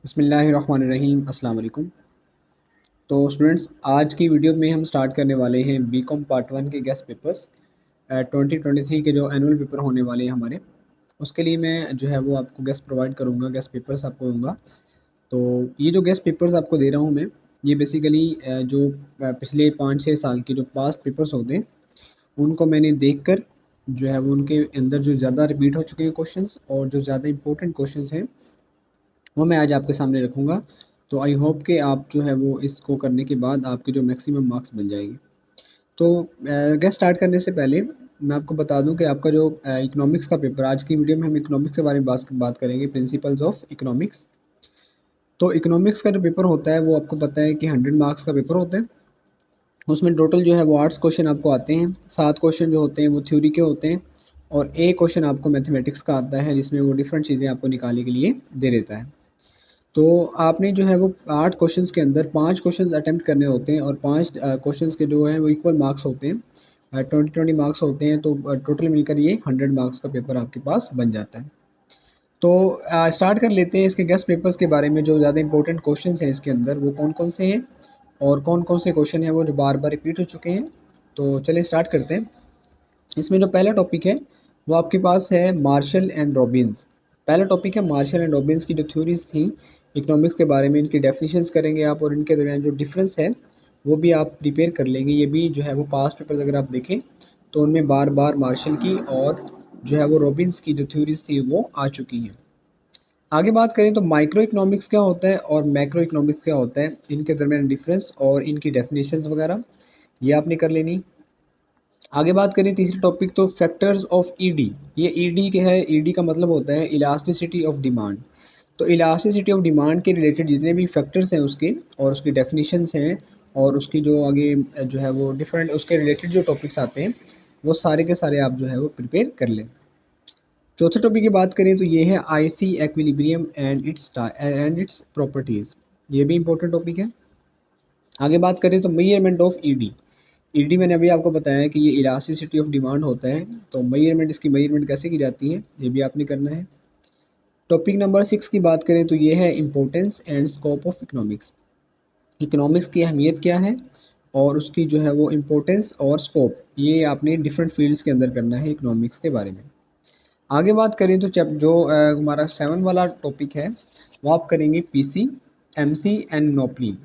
बिस्मिल्लाहिर्रहमानिर्रहीम अस्सलाम वालेकुम। तो स्टूडेंट्स, आज की वीडियो में हम स्टार्ट करने वाले हैं बीकॉम पार्ट 1 के गेस्ट पेपर्स 2023 के जो एनुअल पेपर होने वाले हैं हमारे। उसके लिए मैं जो है वो आपको गेस्ट प्रोवाइड करूँगा, गेस्ट पेपर्स आपको दूँगा। तो ये जो गेस्ट पेपर्स आपको दे रहा हूँ मैं, ये बेसिकली जो पिछले 5-6 साल के जो पास्ट पेपर्स होते हैं उनको मैंने देख कर जो है वो उनके अंदर जो ज़्यादा रिपीट हो चुके हैं क्वेश्चंस और जो ज़्यादा इंपॉर्टेंट क्वेश्चंस हैं वो मैं आज आपके सामने रखूँगा। तो आई होप कि आप जो है वो इसको करने के बाद आपके जो मैक्सिमम मार्क्स बन जाएंगे। तो गेस्ट स्टार्ट करने से पहले मैं आपको बता दूं कि आपका जो इकोनॉमिक्स का पेपर, आज की वीडियो में हम इकोनॉमिक्स के बारे में बात करेंगे, प्रिंसिपल्स ऑफ इकोनॉमिक्स। तो इकोनॉमिक्स का जो पेपर होता है वो आपको पता है कि 100 मार्क्स का पेपर होता है। उसमें टोटल जो है वो 8 क्वेश्चन आपको आते हैं। 7 क्वेश्चन जो होते हैं वो थ्योरी के होते हैं और एक क्वेश्चन आपको मैथमेटिक्स का आता है, जिसमें वो डिफरेंट चीज़ें आपको निकालने के लिए दे देता है। तो आपने जो है वो 8 क्वेश्चंस के अंदर 5 क्वेश्चंस अटेम्प्ट करने होते हैं और 5 क्वेश्चंस के जो हैं वो इक्वल मार्क्स होते हैं, 20-20 मार्क्स होते हैं। तो टोटल मिलकर ये 100 मार्क्स का पेपर आपके पास बन जाता है। तो स्टार्ट कर लेते हैं इसके गेस्ट पेपर्स के बारे में। जो ज़्यादा इंपॉर्टेंट क्वेश्चंस हैं इसके अंदर वो कौन कौन से हैं और कौन कौन से क्वेश्चन हैं वो जो बार बार रिपीट हो चुके हैं। तो चलिए स्टार्ट करते हैं। इसमें जो पहला टॉपिक है वो आपके पास है मार्शल एंड रॉबिन्स। पहला टॉपिक है मार्शल एंड रॉबिन्स की जो थ्योरीज थी इकोनॉमिक्स के बारे में, इनकी डेफिनेशंस करेंगे आप और इनके दरमियान जो डिफरेंस है वो भी आप प्रिपेयर कर लेंगे। ये भी जो है वो पास्ट पेपर्स अगर आप देखें तो उनमें बार बार मार्शल की और जो है वो रॉबिन्स की जो थ्योरीज थी वो आ चुकी हैं। आगे बात करें तो माइक्रो इकोनॉमिक्स क्या होता है और मैक्रो इकोनॉमिक्स क्या होता है, इनके दरमियान डिफरेंस और इनकी डेफिनेशंस वगैरह ये आपने कर लेनी। आगे बात करें तीसरी टॉपिक तो फैक्टर्स ऑफ ईडी। ये ईडी के है, ईडी का मतलब होता है इलास्टिसिटी ऑफ डिमांड। तो इलास्टिसिटी ऑफ डिमांड के रिलेटेड जितने भी फैक्टर्स हैं उसके और उसकी डेफिनेशंस हैं और उसकी जो आगे जो है वो डिफरेंट उसके रिलेटेड जो टॉपिक्स आते हैं वो सारे के सारे आप जो है वो प्रिपेयर कर लें। चौथे टॉपिक की बात करें तो ये है IC equilibrium and it's properties. ये भी इंपॉर्टेंट टॉपिक है। आगे बात करें तो मेजरमेंट ऑफ ईडी। ईडी मैंने अभी आपको बताया कि ये इलास्टिसिटी ऑफ डिमांड होता है। तो मेजरमेंट, इसकी मेजरमेंट कैसे की जाती है ये भी आपने करना है। टॉपिक नंबर 6 की बात करें तो ये है importance and scope of economics. Economics की अहमियत क्या है और उसकी जो है वो इम्पोर्टेंस और स्कोप, ये आपने डिफरेंट फील्ड्स के अंदर करना है इकोनॉमिक्स के बारे में। आगे बात करें तो जो हमारा 7 वाला टॉपिक है वो आप करेंगे पीसी, एमसी एंड मोनोपोली।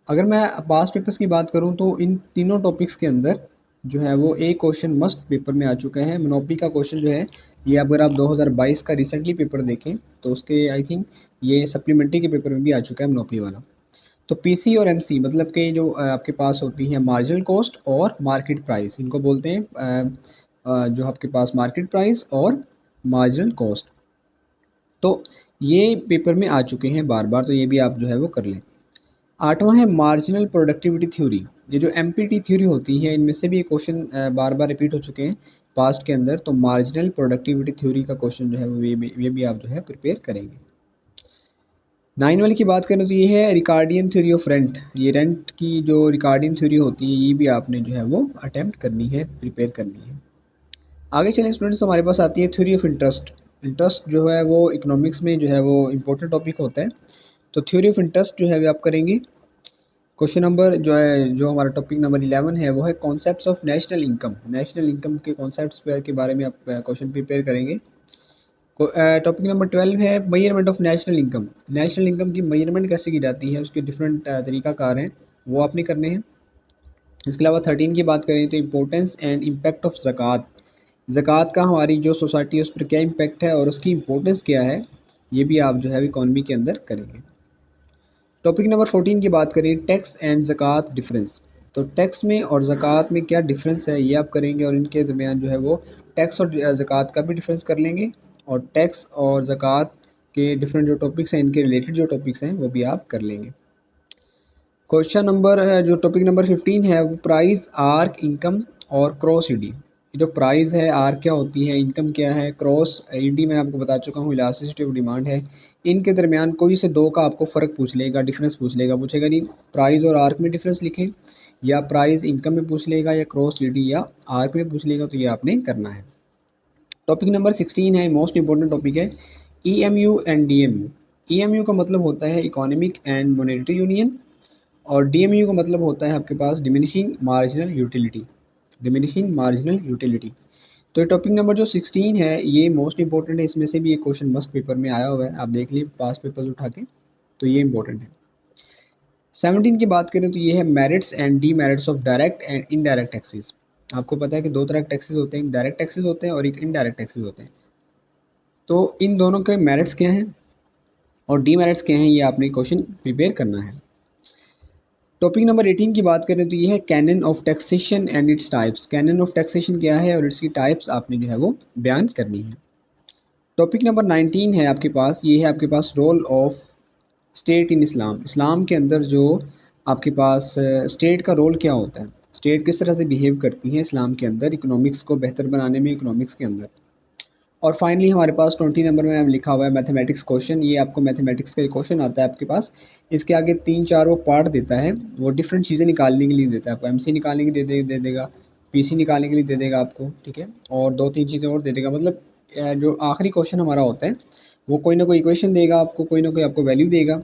अगर मैं पास्ट पेपर्स की बात करूं तो इन तीनों टॉपिक्स के अंदर जो है वो एक क्वेश्चन मस्ट पेपर में आ चुका है। मोनोपोली का क्वेश्चन जो है ये अगर आप 2022 का रिसेंटली पेपर देखें तो उसके आई थिंक ये सप्लीमेंट्री के पेपर में भी आ चुका है मोनोपोली वाला। तो पीसी और एमसी मतलब कि जो आपके पास होती है मार्जिनल कॉस्ट और मार्केट प्राइस, इनको बोलते हैं जो आपके पास मार्केट प्राइस और मार्जिनल कॉस्ट। तो ये पेपर में आ चुके हैं बार बार, तो ये भी आप जो है वो कर लें। आठवां है मार्जिनल प्रोडक्टिविटी थ्योरी। ये जो एमपीटी थ्योरी होती है इनमें से भी क्वेश्चन बार बार रिपीट हो चुके हैं पास्ट के अंदर। तो मार्जिनल प्रोडक्टिविटी थ्योरी का क्वेश्चन जो है वो ये भी आप जो है प्रिपेयर करेंगे। 9 वाले की बात करें तो ये है रिकार्डियन थ्योरी ऑफ रेंट। ये रेंट की जो रिकार्डियन थ्योरी होती है ये भी आपने जो है वो अटेम्प्ट करनी है, प्रिपेयर करनी है। आगे चलें स्टूडेंट्स, हमारे पास आती है थ्योरी ऑफ इंटरेस्ट। इंटरेस्ट जो है वो इकोनॉमिक्स में जो है वो इम्पोर्टेंट टॉपिक होता है। तो थ्योरी ऑफ इंटरेस्ट जो है वो आप करेंगे। क्वेश्चन नंबर जो है, जो हमारा टॉपिक नंबर 11 है वो है concepts of national income. National income के कॉन्सेप्ट्स के बारे में आप क्वेश्चन प्रिपेयर करेंगे। टॉपिक नंबर 12 है measurement of national income. National income की मेजरमेंट कैसे की जाती है, उसके डिफरेंट तरीकाकार हैं, वो आपने करने हैं। इसके अलावा 13 की बात करें तो इम्पोर्टेंस एंड इम्पैक्ट ऑफ ज़कात। ज़कात का हमारी जो सोसाइटी है उस पर क्या इम्पैक्ट है और उसकी इम्पोर्टेंस क्या है, ये भी आप जो है इकॉनमी के अंदर करेंगे। टॉपिक नंबर 14 की बात करें टैक्स एंड ज़कात डिफरेंस। तो टैक्स में और ज़कात में क्या डिफरेंस है ये आप करेंगे और इनके दरमियान जो है वो टैक्स और ज़कात का भी डिफरेंस कर लेंगे और टैक्स और ज़कात के डिफरेंट जो टॉपिक्स हैं इनके रिलेटेड जो टॉपिक्स हैं वो भी आप कर लेंगे। क्वेश्चन नंबर जो टॉपिक नंबर 15 है वो प्राइस, आर्क, इनकम और क्रॉस ईडी। जो प्राइस है, आर्क क्या होती है, इनकम क्या है, क्रॉस ईडी मैं आपको बता चुका हूँ इलास्टिसिटी ऑफ डिमांड है। इनके दरमियान कोई से दो का आपको फ़र्क पूछ लेगा, डिफरेंस पूछ लेगा, पूछेगा नहीं प्राइस और आर्क में डिफरेंस लिखें, या प्राइस इनकम में पूछ लेगा, या क्रॉस ईडी या आर्क में पूछ लेगा, तो ये आपने करना है। टॉपिक नंबर 16 है मोस्ट इंपॉर्टेंट टॉपिक है EMU एंड DMU। EMU का मतलब होता है इकोनॉमिक एंड मॉनेटरी यूनियन, और DMU का मतलब होता है आपके पास diminishing marginal utility, diminishing marginal utility. तो टॉपिक नंबर जो 16 है ये मोस्ट इंपॉर्टेंट है, इसमें से भी एक क्वेश्चन मस्ट पेपर में आया हुआ है, आप देख लीजिए पास पेपर उठा के, तो ये इंपॉर्टेंट है। 17 की बात करें तो ये है merits and demerits of direct and indirect taxes. आपको पता है कि दो तरह के टैक्सेस होते हैं, डायरेक्ट टैक्सेस होते हैं और एक इनडायरेक्ट टैक्सेस होते हैं। तो इन दोनों के मेरिट्स क्या हैं और डीमेरिट्स क्या हैं, ये आपने क्वेश्चन प्रिपेयर करना है। टॉपिक नंबर 18 की बात करें तो ये है canon of taxation and its types. Canon of taxation क्या है और इसकी टाइप्स आपने जो है वो बयान करनी है। टॉपिक नंबर 19 है आपके पास, ये है आपके पास रोल ऑफ स्टेट इन इस्लाम। इस्लाम के अंदर जो आपके पास स्टेट का रोल क्या होता है, स्टेट किस तरह से बिहेव करती है इस्लाम के अंदर इकोनॉमिक्स को बेहतर बनाने में, इकोनॉमिक्स के अंदर। और फाइनली हमारे पास 20 नंबर में लिखा हुआ है मैथमेटिक्स क्वेश्चन। ये आपको मैथमेटिक्स का क्वेश्चन आता है आपके पास, इसके आगे 3-4 वो पार्ट देता है, वो डिफरेंट चीज़ें निकालने के लिए देता है आपको, MC निकालने के लिए दे देगा, PC निकालने के लिए दे देगा आपको, ठीक है, और 2-3 चीज़ें और दे देगा। मतलब जो आखिरी क्वेश्चन हमारा होता है वो कोई ना कोई इक्वेशन देगा आपको, कोई ना कोई आपको वैल्यू देगा,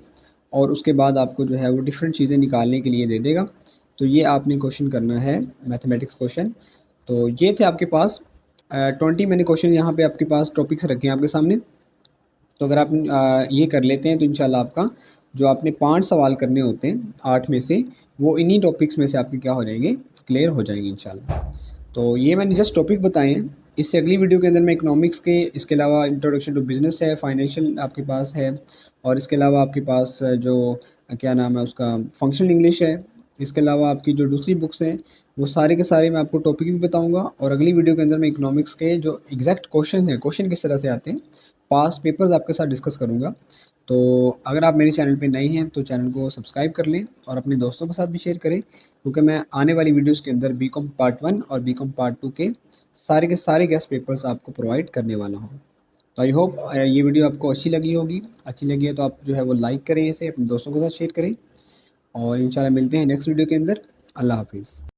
और उसके बाद आपको जो है वो डिफरेंट चीज़ें निकालने के लिए दे देगा। तो ये आपने क्वेश्चन करना है मैथमेटिक्स क्वेश्चन। तो ये थे आपके पास 20 मैंने क्वेश्चन यहाँ पे आपके पास टॉपिक्स रखे हैं आपके सामने। तो अगर आप ये कर लेते हैं तो इंशाल्लाह आपका जो आपने 5 सवाल करने होते हैं 8 में से, वो इन्हीं टॉपिक्स में से आपके क्या हो जाएंगे, क्लियर हो जाएंगे इंशाल्लाह। तो ये मैंने जस्ट टॉपिक बताए हैं। इससे अगली वीडियो के अंदर मैं इकोनॉमिक्स के, इसके अलावा इंट्रोडक्शन टू बिज़नेस है, फाइनेंशियल आपके पास है, और इसके अलावा आपके पास जो क्या नाम है उसका, फंक्शनल इंग्लिश है। इसके अलावा आपकी जो दूसरी बुक्स हैं वो सारे के सारे मैं आपको टॉपिक भी बताऊंगा, और अगली वीडियो के अंदर मैं इकोनॉमिक्स के जो एग्जैक्ट क्वेश्चन हैं, क्वेश्चन किस तरह से आते हैं, पास्ट पेपर्स आपके साथ डिस्कस करूंगा। तो अगर आप मेरे चैनल पे नए हैं तो चैनल को सब्सक्राइब कर लें और अपने दोस्तों के साथ भी शेयर करें, क्योंकि मैं आने वाली वीडियोस के अंदर बीकॉम पार्ट 1 और बीकॉम पार्ट 2 के सारे गेस्ट पेपर्स आपको प्रोवाइड करने वाला हूँ। तो आई होप ये वीडियो आपको अच्छी लगी होगी। अच्छी लगी है तो आप जो है वो लाइक करें, इसे अपने दोस्तों के साथ शेयर करें, और इंशाल्लाह मिलते हैं नेक्स्ट वीडियो के अंदर। अल्लाह हाफिज़।